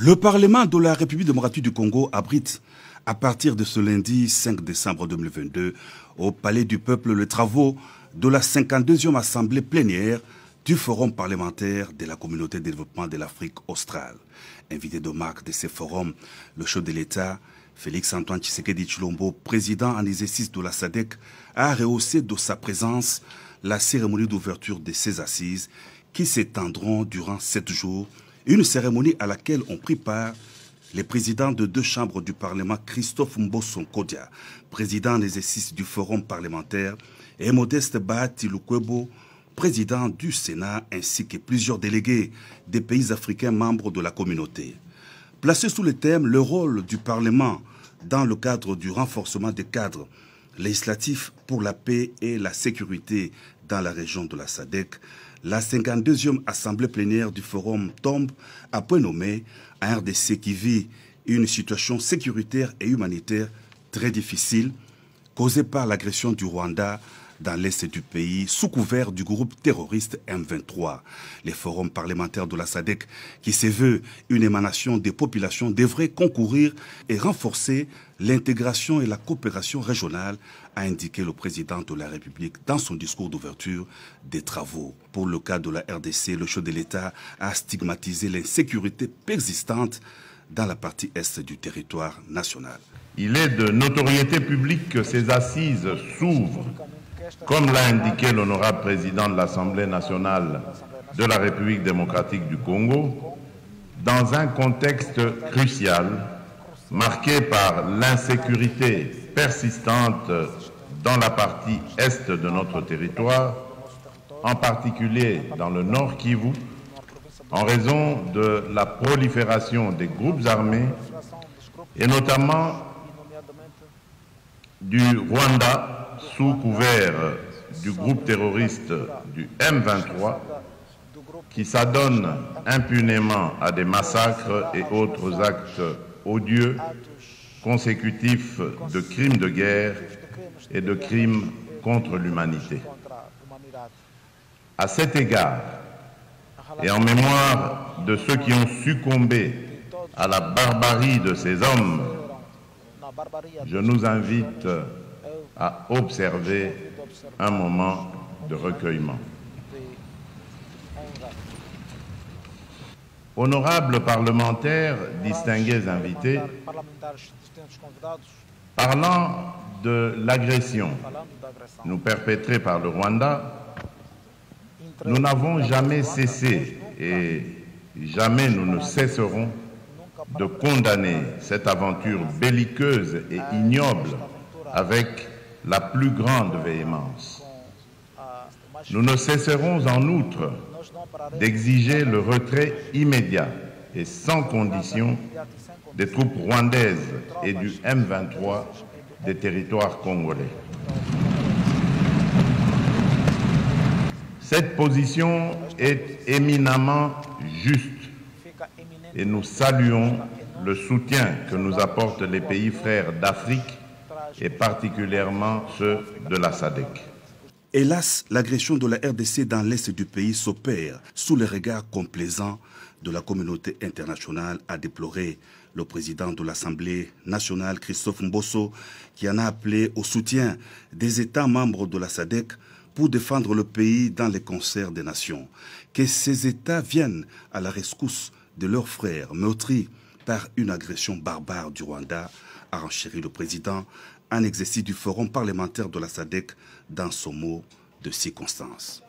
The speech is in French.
Le Parlement de la République démocratique du Congo abrite, à partir de ce lundi 5 décembre 2022, au Palais du Peuple, les travaux de la 52e Assemblée plénière du Forum parlementaire de la Communauté de développement de l'Afrique australe. Invité de marque de ce forum, le chef de l'État, Félix-Antoine Tshisekedi Tshilombo, président en exercice de la SADC, a rehaussé de sa présence la cérémonie d'ouverture de ces assises qui s'étendront durant 7 jours. Une cérémonie à laquelle ont pris part les présidents de 2 chambres du Parlement, Christophe Mbosso-Nkodia, président en exercice du Forum parlementaire, et Modeste Bahati Lukwebo, président du Sénat, ainsi que plusieurs délégués des pays africains membres de la communauté. Placé sous le thème « Le rôle du Parlement dans le cadre du renforcement des cadres législatifs pour la paix et la sécurité dans la région de la SADC », la 52e Assemblée plénière du Forum tombe à point nommé un RDC qui vit une situation sécuritaire et humanitaire très difficile, causée par l'agression du Rwanda dans l'est du pays, sous couvert du groupe terroriste M23. Les forums parlementaires de la SADC, qui se veut une émanation des populations, devraient concourir et renforcer l'intégration et la coopération régionale, a indiqué le président de la République dans son discours d'ouverture des travaux. Pour le cas de la RDC, le chef de l'État a stigmatisé l'insécurité persistante dans la partie est du territoire national. Il est de notoriété publique que ces assises s'ouvrent, comme l'a indiqué l'honorable président de l'Assemblée nationale de la République démocratique du Congo, dans un contexte crucial marqué par l'insécurité persistante dans la partie est de notre territoire, en particulier dans le Nord Kivu, en raison de la prolifération des groupes armés et notamment du Rwanda sous couvert du groupe terroriste du M23 qui s'adonne impunément à des massacres et autres actes odieux consécutifs de crimes de guerre et de crimes contre l'humanité. À cet égard, et en mémoire de ceux qui ont succombé à la barbarie de ces hommes, je nous invite à observer un moment de recueillement. Honorables parlementaires, distingués invités, parlant de l'agression nous perpétrée par le Rwanda, nous n'avons jamais cessé et jamais nous ne cesserons de condamner cette aventure belliqueuse et ignoble avec la plus grande véhémence. Nous ne cesserons en outre d'exiger le retrait immédiat et sans condition des troupes rwandaises et du M23 des territoires congolais. Cette position est éminemment juste et nous saluons le soutien que nous apportent les pays frères d'Afrique et particulièrement ceux de la SADC. Hélas, l'agression de la RDC dans l'est du pays s'opère sous les regards complaisants de la communauté internationale, a déploré le président de l'Assemblée nationale, Christophe Mbosso, qui en a appelé au soutien des États membres de la SADC pour défendre le pays dans les concerts des nations. Que ces États viennent à la rescousse de leurs frères meurtris par une agression barbare du Rwanda, a renchéri le président en exercice du Forum parlementaire de la SADC dans son mot de circonstance.